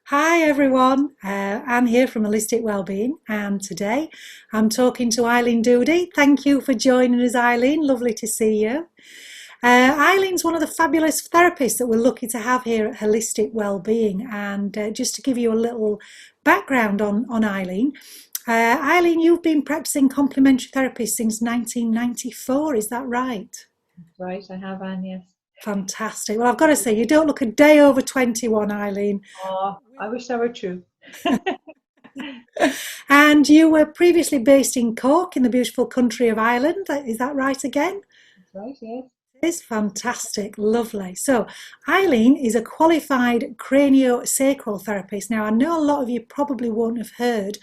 Hi everyone, I'm here from Holistic Wellbeing and today I'm talking to Eileen Doody. Thank you for joining us, Eileen. Lovely to see you. Eileen's one of the fabulous therapists that we're lucky to have here at Holistic Wellbeing, and just to give you a little background on Eileen. Eileen, you've been practicing complementary therapy since 1994, is that right? Right, I have, Anne, yes. Fantastic. Well, I've got to say, you don't look a day over 21, Eileen. Oh, I wish that were true. And you were previously based in Cork in the beautiful country of Ireland. Is that right again? That's right, yes. It's fantastic, lovely. So, Eileen is a qualified craniosacral therapist. Now, I know a lot of you probably won't have heard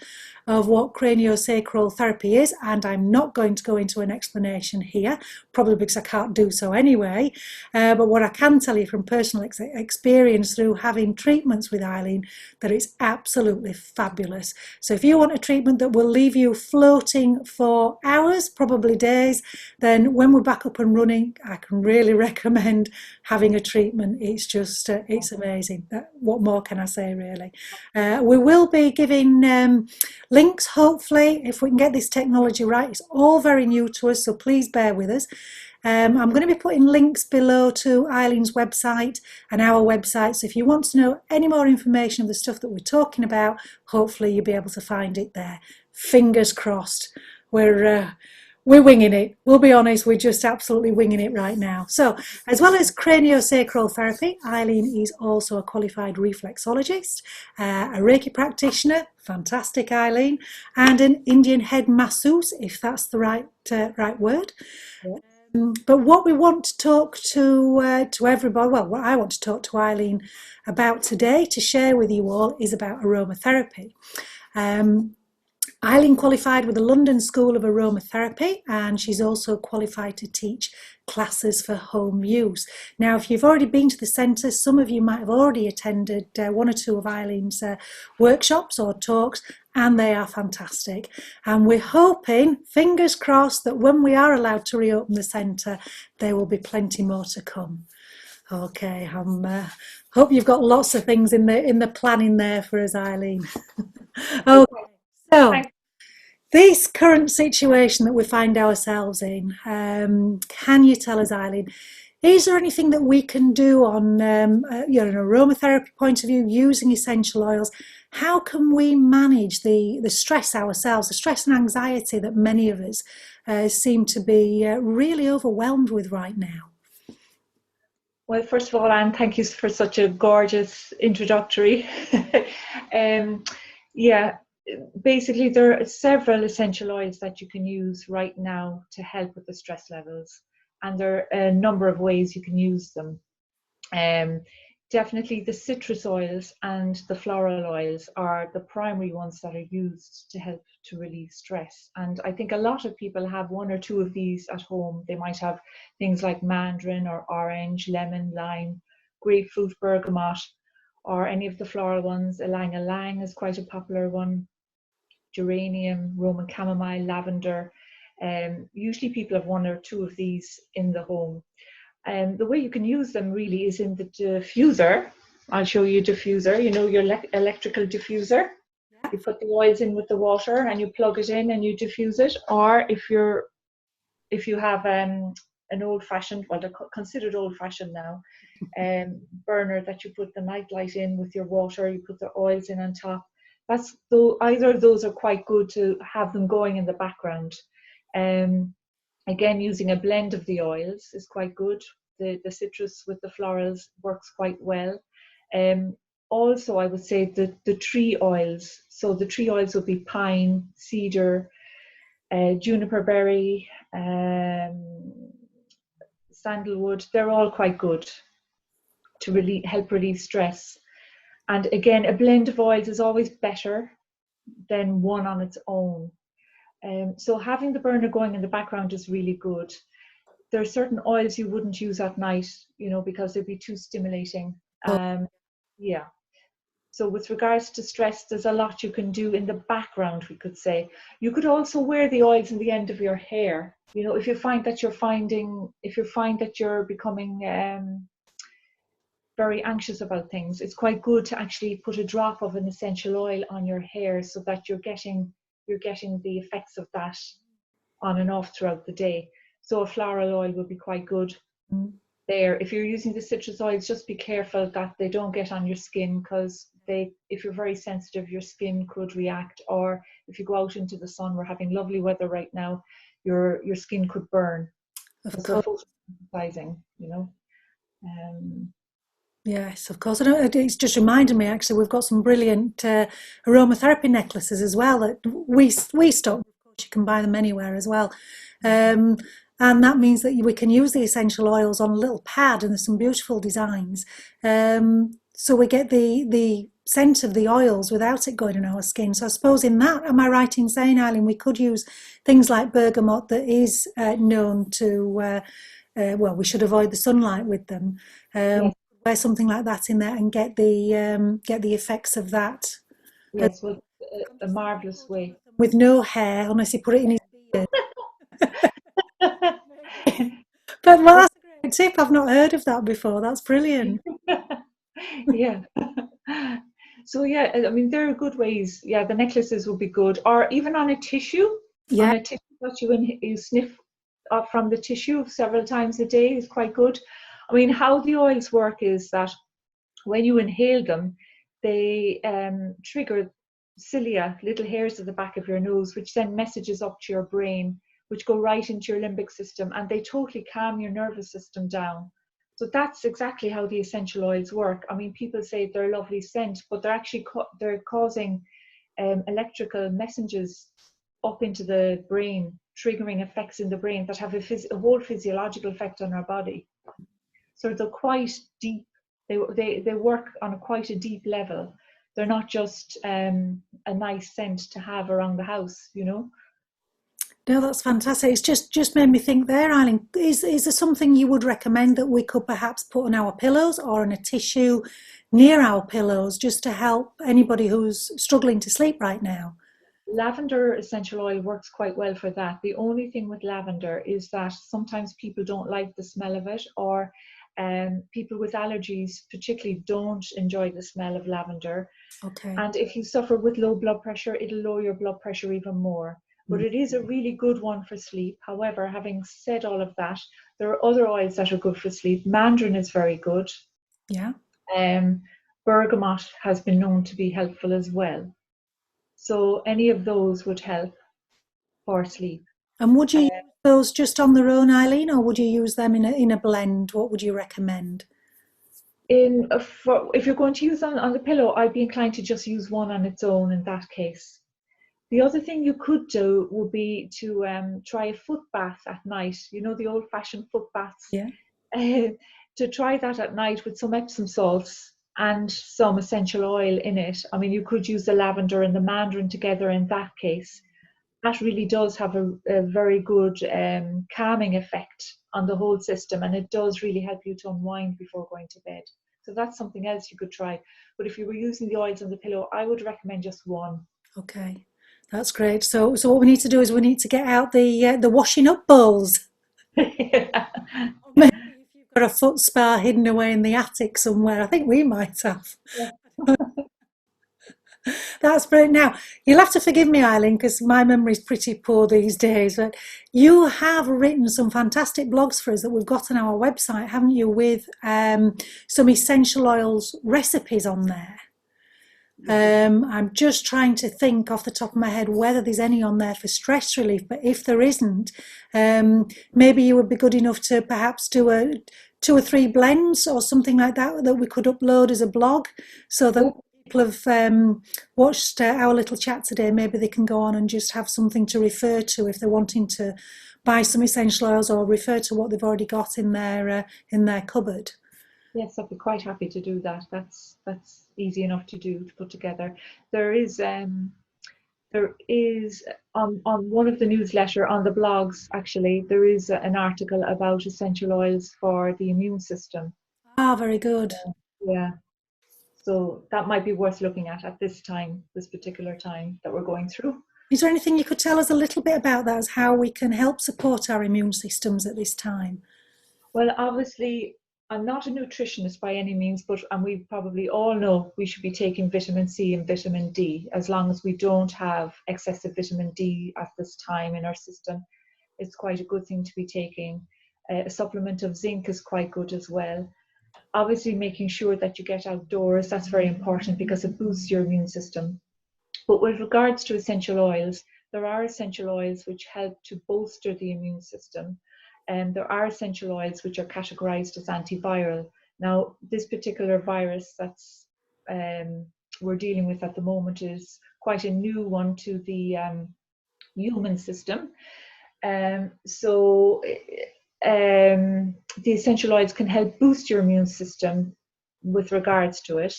of what craniosacral therapy is, and I'm not going to go into an explanation here, probably because I can't do so anyway. But what I can tell you from personal experience through having treatments with Eileen, that it's absolutely fabulous. So, if you want a treatment that will leave you floating for hours, probably days, then when we're back up and running, I can really recommend having a treatment. It's just, it's amazing. What more can I say, really? We will be giving links, hopefully, if we can get this technology right. It's all very new to us, so please bear with us. I'm going to be putting links below to Eileen's website and our website, so if you want to know any more information of the stuff that we're talking about, hopefully you'll be able to find it there. Fingers crossed. We're winging it. We'll be honest, we're just absolutely winging it right now. So, as well as craniosacral therapy, Eileen is also a qualified reflexologist, a Reiki practitioner, fantastic Eileen, and an Indian head masseuse, if that's the right word. Yeah. But what we want to talk to everybody, well, what I want to talk to Eileen about today to share with you all is about aromatherapy. Eileen qualified with the London School of Aromatherapy, and she's also qualified to teach classes for home use. Now, if you've already been to the centre, some of you might have already attended one or two of Eileen's workshops or talks, and they are fantastic. And we're hoping, fingers crossed, that when we are allowed to reopen the centre, there will be plenty more to come. Okay, hope you've got lots of things in the planning there for us, Eileen. Okay, so Thanks. this current situation that we find ourselves in, can you tell us, Eileen, is there anything that we can do on an aromatherapy point of view, using essential oils? How can we manage the stress ourselves, the stress and anxiety that many of us seem to be really overwhelmed with right now? Well, first of all, Anne, thank you for such a gorgeous introductory. um, yeah, basically, there are several essential oils that you can use right now to help with the stress levels, and there are a number of ways you can use them. Um, Definitely the citrus oils and the floral oils are the primary ones that are used to help to relieve stress. And I think a lot of people have one or two of these at home. They might have things like mandarin or orange, lemon, lime, grapefruit, bergamot, or any of the floral ones. Ylang ylang is quite a popular one. Geranium, Roman chamomile, lavender. Usually people have one or two of these in the home. The way you can use them really is in the diffuser. I'll show you a diffuser, you know, your electrical diffuser. Yeah. You put the oils in with the water and you plug it in and you diffuse it. Or if you have an old fashioned, well, they're considered old fashioned now, burner that you put the night light in with your water, you put the oils in on top. That's though either of those are quite good to have them going in the background. Um, Again, using a blend of the oils is quite good. The citrus with the florals works quite well. Um, Also, I would say the tree oils. So the tree oils would be pine, cedar, juniper berry, sandalwood. They're all quite good to really help relieve stress. And again, a blend of oils is always better than one on its own. So having the burner going in the background is really good. There are certain oils you wouldn't use at night, you know, because they'd be too stimulating. Yeah. So with regards to stress, there's a lot you can do in the background, we could say. You could also wear the oils in the end of your hair. You know, if you find that you're becoming very anxious about things, it's quite good to actually put a drop of an essential oil on your hair so that you're getting the effects of that on and off throughout the day. So a floral oil would be quite good there. If you're using the citrus oils, just be careful that they don't get on your skin, because if you're very sensitive, your skin could react. Or if you go out into the sun, we're having lovely weather right now, your skin could burn Of because they're course. photosynthesizing, you know. Yes, of course. And it's just reminded me, actually, we've got some brilliant aromatherapy necklaces as well that we stock. Of course, you can buy them anywhere as well. And that means that we can use the essential oils on a little pad, and there's some beautiful designs. So we get the scent of the oils without it going in our skin. So I suppose in that, am I right in saying, Eileen, we could use things like bergamot that is known to, well, we should avoid the sunlight with them. Yes. Wear something like that in there and get the effects of that. Yes, well, a marvelous way. With no hair, unless you put it in his beard. But well, that's a great tip. I've not heard of that before. That's brilliant. Yeah. So yeah, I mean, there are good ways. Yeah, the necklaces would be good, or even on a tissue. On Yeah. a tissue that you sniff up from the tissue several times a day is quite good. I mean, how the oils work is that when you inhale them, they trigger cilia, little hairs at the back of your nose, which send messages up to your brain, which go right into your limbic system, and they totally calm your nervous system down. So that's exactly how the essential oils work. I mean, people say they're a lovely scent, but they're actually they're causing electrical messages up into the brain, triggering effects in the brain that have a whole physiological effect on our body. So they're quite deep. They work on quite a deep level. They're not just a nice scent to have around the house, you know. No, that's fantastic. It's just made me think there, Eileen. Is there something you would recommend that we could perhaps put on our pillows or on a tissue near our pillows, just to help anybody who's struggling to sleep right now? Lavender essential oil works quite well for that. The only thing with lavender is that sometimes people don't like the smell of it, or people with allergies particularly don't enjoy the smell of lavender. Okay. And if you suffer with low blood pressure, it'll lower your blood pressure even more. But it is a really good one for sleep. However, having said all of that, there are other oils that are good for sleep. Mandarin is very good. Yeah. Bergamot has been known to be helpful as well. So any of those would help for sleep. And would you use those just on their own, Eileen, or would you use them in a blend? What would you recommend? If you're going to use on the pillow, I'd be inclined to just use one on its own in that case. The other thing you could do would be to try a foot bath at night. You know, the old-fashioned foot baths. Yeah. To try that at night with some Epsom salts and some essential oil in it. I mean, you could use the lavender and the mandarin together in that case. That really does have a very good calming effect on the whole system, and it does really help you to unwind before going to bed. So that's something else you could try. But if you were using the oils on the pillow, I would recommend just one. Okay, that's great. So what we need to do is we need to get out the washing up bowls. Yeah. Maybe if you've got a foot spa hidden away in the attic somewhere, I think we might have. Yeah. That's brilliant. Now, you'll have to forgive me, Eileen, because my memory's pretty poor these days, but you have written some fantastic blogs for us that we've got on our website, haven't you, with some essential oils recipes on there. I'm just trying to think off the top of my head whether there's any on there for stress relief, but if there isn't, maybe you would be good enough to perhaps do 2 or 3 blends or something like that that we could upload as a blog, so that people have watched our little chat today, maybe they can go on and just have something to refer to if they're wanting to buy some essential oils or refer to what they've already got in their cupboard. Yes, I'd be quite happy to do that. That's easy enough to do, to put together. There is on one of the newsletter on the blogs, actually, there is an article about essential oils for the immune system. Ah, very good. Yeah. So that might be worth looking at this particular time that we're going through. Is there anything you could tell us a little bit about that, as how we can help support our immune systems at this time? Well, obviously, I'm not a nutritionist by any means, but and we probably all know we should be taking vitamin C and vitamin D as long as we don't have excessive vitamin D at this time in our system. It's quite a good thing to be taking. A supplement of zinc is quite good as well. Obviously, making sure that you get outdoors, that's very important because it boosts your immune system. But with regards to essential oils, there are essential oils which help to bolster the immune system. And there are essential oils which are categorized as antiviral. Now, this particular virus that's we're dealing with at the moment is quite a new one to the human system. So the essential oils can help boost your immune system with regards to it.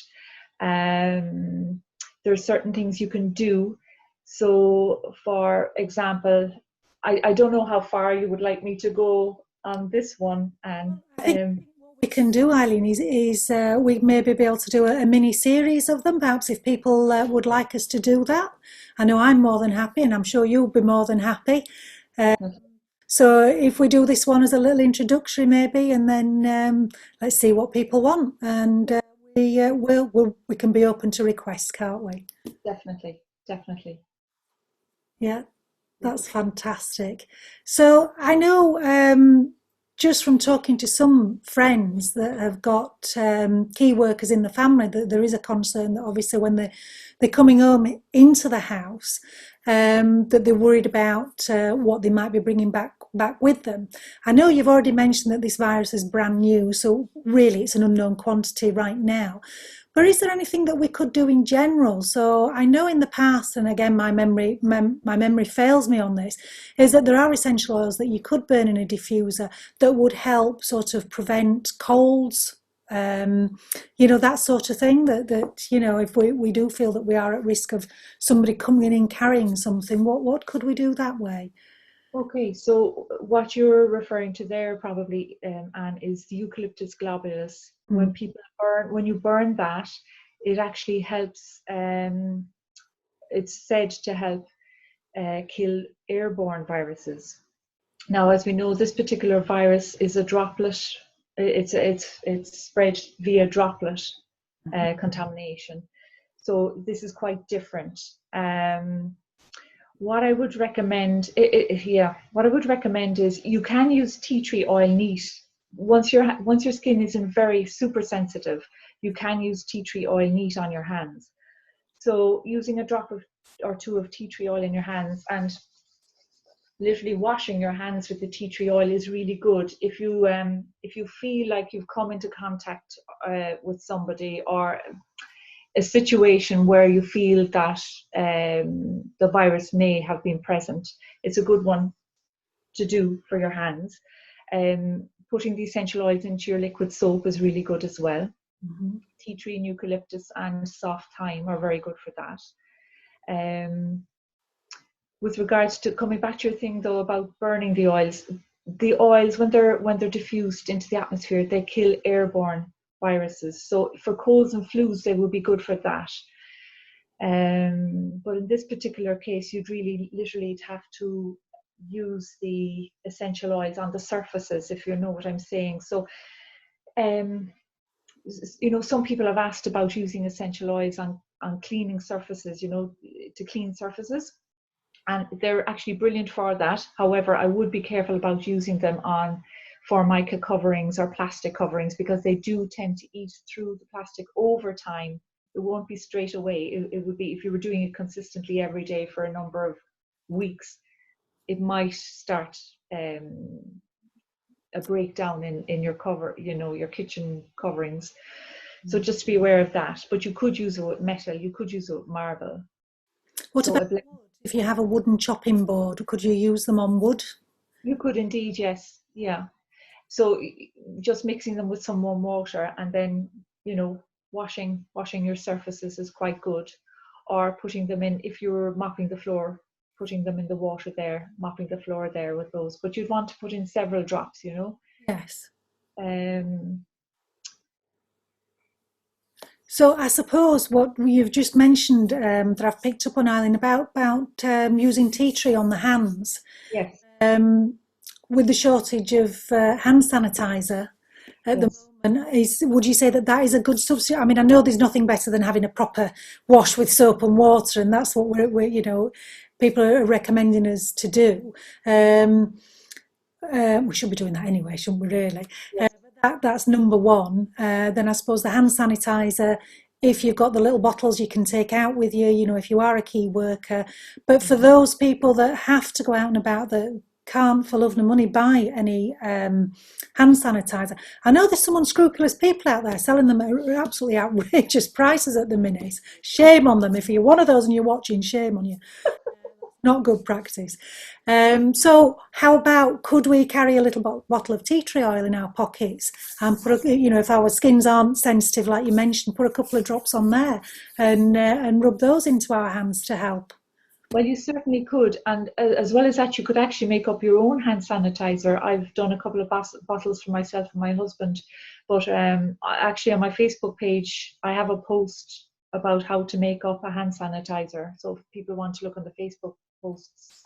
There are certain things you can do. So, for example, I don't know how far you would like me to go on this one. And I think what we can do, Eileen, is we maybe be able to do a mini series of them, perhaps if people would like us to do that. I know I'm more than happy, and I'm sure you'll be more than happy. So if we do this one as a little introductory, maybe, and then let's see what people want, and we can be open to requests, can't we? definitely, definitely. Yeah, that's fantastic. So I know just from talking to some friends that have got key workers in the family that there is a concern that obviously when they're coming home into the house, that they're worried about what they might be bringing back with them. I know you've already mentioned that this virus is brand new, so really it's an unknown quantity right now. But is there anything that we could do in general? So I know in the past, and again my memory fails me on this, is that there are essential oils that you could burn in a diffuser that would help sort of prevent colds, that sort of thing. That if we do feel that we are at risk of somebody coming in carrying something, what could we do that way? Okay, so what you're referring to there probably, Anne, is the Eucalyptus globulus. When you burn that, it actually helps. It's said to help kill airborne viruses. Now, as we know, this particular virus is a droplet. It's spread via droplet contamination. So this is quite different. What I would recommend, what I would recommend is you can use tea tree oil neat. Once your skin isn't very super sensitive, you can use tea tree oil neat on your hands. So using a drop or two of tea tree oil in your hands and literally washing your hands with the tea tree oil is really good. If you feel like you've come into contact with somebody or a situation where you feel that the virus may have been present, it's a good one to do for your hands. Putting the essential oils into your liquid soap is really good as well. Mm-hmm. Tea tree and eucalyptus and soft thyme are very good for that. With regards to coming back to your thing though about burning the oils when they're diffused into the atmosphere, they kill airborne viruses. So for colds and flus, they would be good for that. But in this particular case, you'd really literally have to use the essential oils on the surfaces, if you know what I'm saying. So, some people have asked about using essential oils on cleaning surfaces, to clean surfaces. And they're actually brilliant for that. However, I would be careful about using them on formica coverings or plastic coverings because they do tend to eat through the plastic over time. It won't be straight away. It would be if you were doing it consistently every day for a number of weeks, it might start a breakdown in your cover, your kitchen coverings. So just be aware of that. But you could use it with metal, you could use it with marble. What about wood? If you have a wooden chopping board, could you use them on wood? You could indeed, yes. Yeah. So just mixing them with some warm water and then, washing your surfaces is quite good. Or putting them in, if you're mopping the floor, putting them in the water there, mopping the floor there with those. But you'd want to put in several drops, Yes. So I suppose what you've just mentioned that I've picked up on, Eileen, about using tea tree on the hands. Yes. With the shortage of hand sanitizer at the moment, And would you say that that is a good substitute? I mean, I know there's nothing better than having a proper wash with soap and water, and that's what we're people are recommending us to do. We should be doing that anyway, shouldn't we, really? Yes. That's number one. Then I suppose the hand sanitizer, if you've got the little bottles you can take out with you, if you are a key worker. But for those people that have to go out and about, that can't, for love nor money, buy any hand sanitizer. I know there's some unscrupulous people out there selling them at absolutely outrageous prices at the minute. Shame on them. If you're one of those and you're watching, shame on you. Not good practice. So how about, could we carry a little bottle of tea tree oil in our pockets and put, if our skins aren't sensitive, like you mentioned, put a couple of drops on there and rub those into our hands to help? Well, you certainly could. And as well as that, you could actually make up your own hand sanitizer. I've done a couple of bottles for myself and my husband. But actually, on my Facebook page, I have a post about how to make up a hand sanitizer. So if people want to look on the Facebook posts,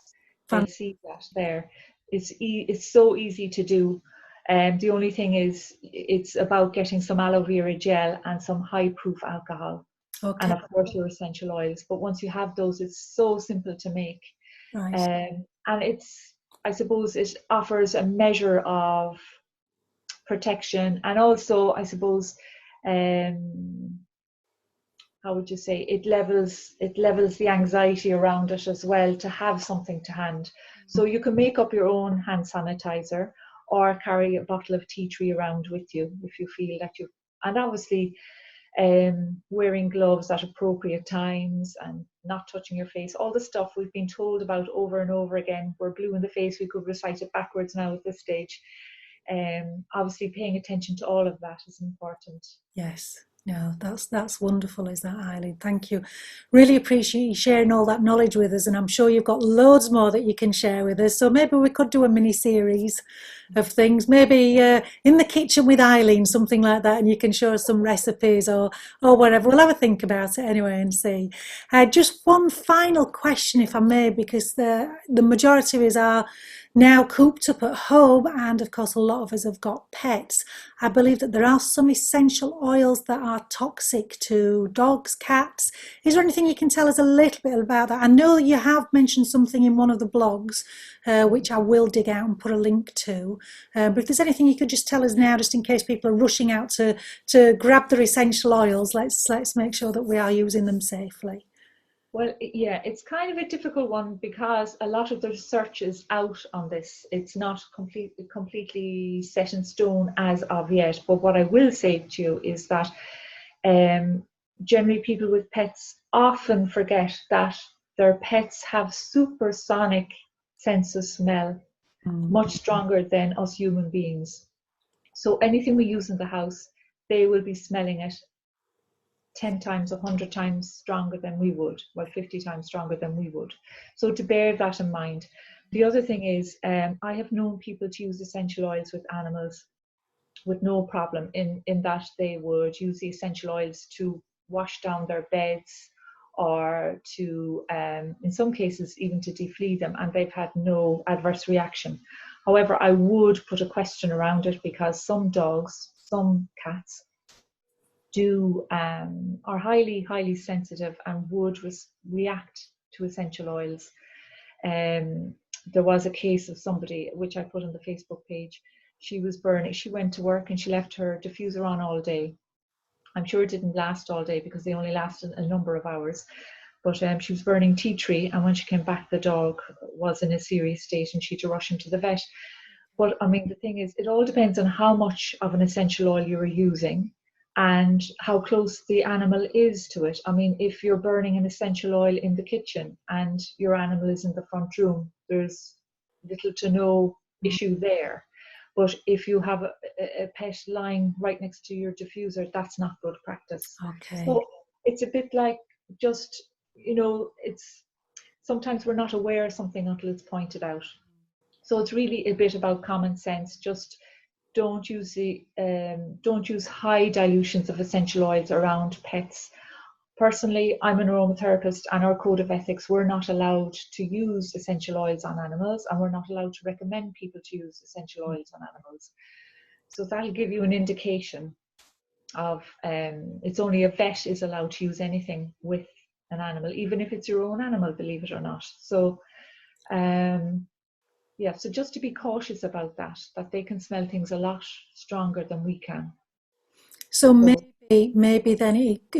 they'll see that there. It's so easy to do. The only thing is, it's about getting some aloe vera gel and some high-proof alcohol. Okay. And of course your essential oils. But once you have those, it's so simple to make. Right. And I suppose it offers a measure of protection, and also, I suppose, how would you say, it levels the anxiety around it as well, to have something to hand. So you can make up your own hand sanitizer, or carry a bottle of tea tree around with you if you feel that you, and obviously wearing gloves at appropriate times and not touching your face, all the stuff we've been told about over and over again. We're blue in the face, we could recite it backwards now at this stage. Obviously paying attention to all of that is important. Yes. No, that's wonderful, is that, Eileen? Thank you. Really appreciate you sharing all that knowledge with us, and I'm sure you've got loads more that you can share with us. So maybe we could do a mini series of things, maybe in the kitchen with Eileen, something like that, and you can show us some recipes or whatever. We'll have a think about it anyway and see. Just one final question, if I may, because the majority of us are now cooped up at home, and of course a lot of us have got pets. I believe that there are some essential oils that are toxic to dogs, cats. Is there anything you can tell us a little bit about that? I know you have mentioned something in one of the blogs, which I will dig out and put a link to. But if there's anything you could just tell us now, just in case people are rushing out to grab their essential oils, let's make sure that we are using them safely. Well, yeah, it's kind of a difficult one, because a lot of the research is out on this. It's not completely set in stone as of yet. But what I will say to you is that generally people with pets often forget that their pets have supersonic sense of smell, much stronger than us human beings. So anything we use in the house, they will be smelling it 10 times, 100 times stronger than we would, well, 50 times stronger than we would. So to bear that in mind. The other thing is, I have known people to use essential oils with animals with no problem, in that they would use the essential oils to wash down their beds, or to, in some cases, even to deflea them, and they've had no adverse reaction. However, I would put a question around it, because some dogs, some cats, are highly sensitive and would react to essential oils. There was a case of somebody, which I put on the Facebook page. She was burning. She went to work and she left her diffuser on all day. I'm sure it didn't last all day, because they only lasted a number of hours. But she was burning tea tree, and when she came back, the dog was in a serious state and she had to rush him to the vet. But I mean, the thing is, it all depends on how much of an essential oil you're using and how close the animal is to it. I mean, if you're burning an essential oil in the kitchen and your animal is in the front room, there's little to no issue there. But if you have a pet lying right next to your diffuser, that's not good practice. Okay. So it's a bit like, just, it's sometimes we're not aware of something until it's pointed out. So it's really a bit about common sense. Just don't use high dilutions of essential oils around pets. Personally, I'm an aromatherapist, and our code of ethics, we're not allowed to use essential oils on animals, and we're not allowed to recommend people to use essential oils on animals. So that'll give you an indication of, it's only a vet is allowed to use anything with an animal, even if it's your own animal, believe it or not. So yeah, so just to be cautious about that they can smell things a lot stronger than we can. So So maybe then it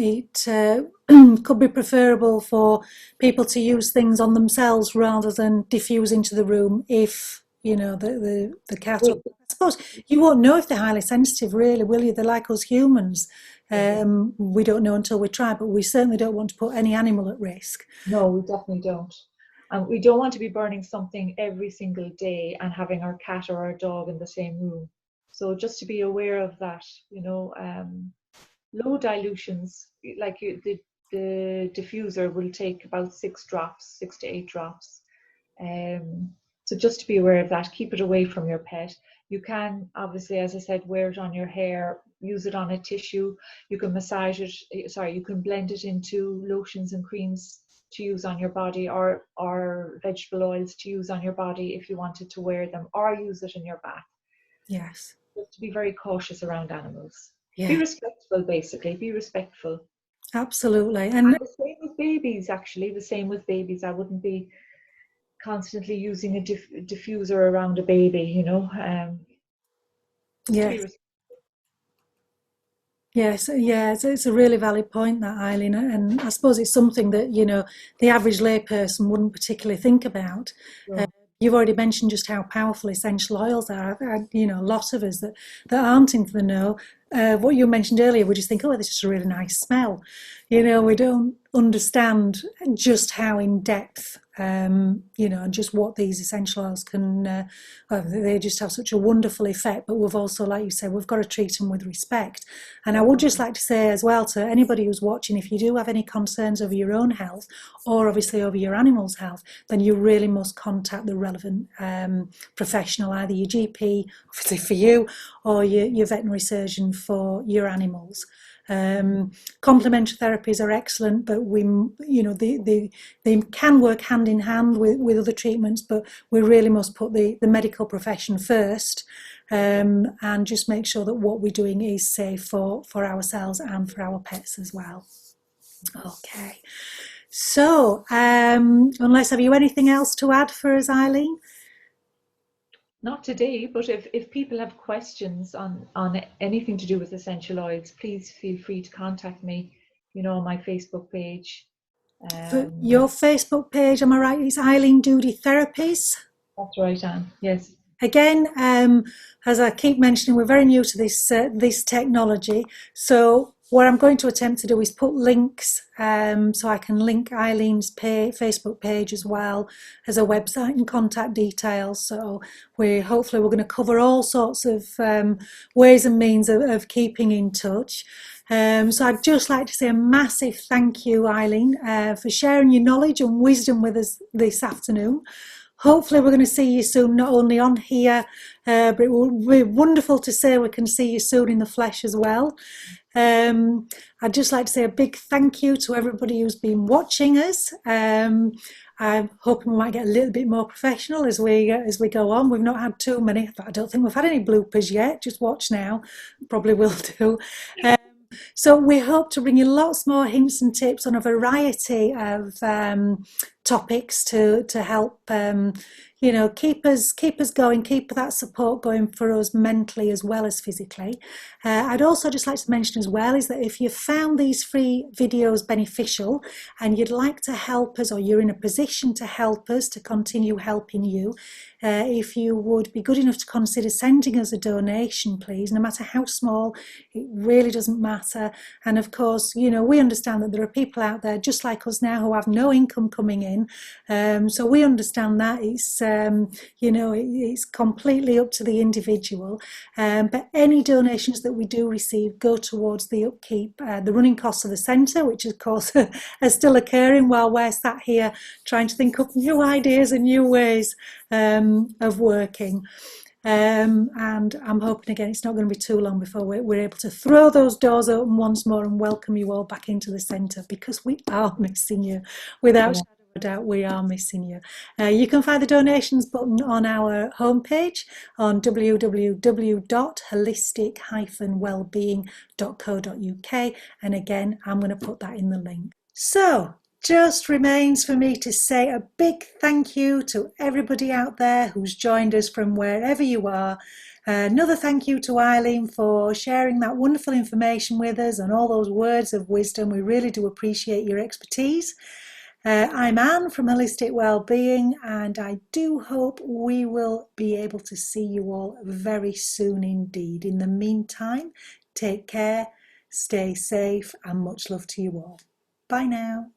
could be preferable for people to use things on themselves rather than diffuse into the room if, you know, the cat, or well, I suppose you won't know if they're highly sensitive really, will you? They're like us humans. We don't know until we try, but we certainly don't want to put any animal at risk. no, we definitely don't. And we don't want to be burning something every single day and having our cat or our dog in the same room. So just to be aware of that, you know, low dilutions, like the diffuser will take about 6 to 8 drops. So just to be aware of that, keep it away from your pet. You can obviously, as I said, wear it on your hair, use it on a tissue. You can massage it, sorry, you can blend it into lotions and creams to use on your body, or vegetable oils to use on your body if you wanted to wear them, or use it in your bath. Yes. Just to be very cautious around animals. Be Yeah, respectful, basically. Be respectful. absolutely. And And the same with babies, actually. The same with babies. I wouldn't be constantly using a diffuser around a baby, you know. Just to be yes. Yes, yeah, it's a really valid point, that, Eileen, and I suppose it's something that, you know, the average layperson wouldn't particularly think about. Uh, respectful. you've already mentioned just how powerful essential oils are. You know, a lot of us that aren't into the know, what you mentioned earlier, we just think, oh, this is a really nice smell. You know, we don't understand just how in depth, you know, and just what these essential oils can, well, they just have such a wonderful effect. But we've also, like you said, we've got to treat them with respect. And I would just like to say as well to anybody who's watching, if you do have any concerns over your own health or obviously over your animal's health, then you really must contact the relevant professional, either your GP, obviously for you, or your veterinary surgeon for your animals. Complementary therapies are excellent, but you know, they can work hand in hand with other treatments, but we really must put the medical profession first, and just make sure that what we're doing is safe for ourselves and for our pets as well. Okay. So, unless have you anything else to add for us, Eileen? Not today, but if people have questions on anything to do with essential oils, please feel free to contact me, you know, on my Facebook page. For your Facebook page, am I right? It's Eileen Doody Therapies. That's right, Anne. Yes. Again, as I keep mentioning, we're very new to this technology. So what I'm going to attempt to do is put links, so I can link Eileen's Facebook page as well as a website and contact details. So hopefully we're going to cover all sorts of ways and means of keeping in touch. So I'd just like to say a massive thank you, Eileen, for sharing your knowledge and wisdom with us this afternoon. Hopefully we're going to see you soon, not only on here, but it will be wonderful to say we can see you soon in the flesh as well. I'd just like to say a big thank you to everybody who's been watching us. I'm hoping we might get a little bit more professional as we go on. We've not had too many. I don't think we've had any bloopers yet. Just watch now. Probably will do. So we hope to bring you lots more hints and tips on a variety of topics to help you know, keep us going, keep that support going for us mentally as well as physically. I'd also just like to mention as well is that if you found these free videos beneficial and you'd like to help us, or you're in a position to help us to continue helping you, if you would be good enough to consider sending us a donation, please, no matter how small, it really doesn't matter. And of course, you know, we understand that there are people out there just like us now who have no income coming in, so we understand that it's you know, it's completely up to the individual, but any donations that we do receive go towards the upkeep, the running costs of the centre, which of course are still occurring while we're sat here trying to think up new ideas and new ways of working. And I'm hoping again it's not going to be too long before we're able to throw those doors open once more and welcome you all back into the centre, because we are missing you without Yeah. shadow No doubt we are missing you. You can find the donations button on our homepage on www.holistic-wellbeing.co.uk, and again I'm going to put that in the link. So just remains for me to say a big thank you to everybody out there who's joined us from wherever you are. Another thank you to Eileen for sharing that wonderful information with us and all those words of wisdom. We really do appreciate your expertise. I'm Anne from Holistic Wellbeing, and I do hope we will be able to see you all very soon indeed. In the meantime, take care, stay safe, and much love to you all. Bye now.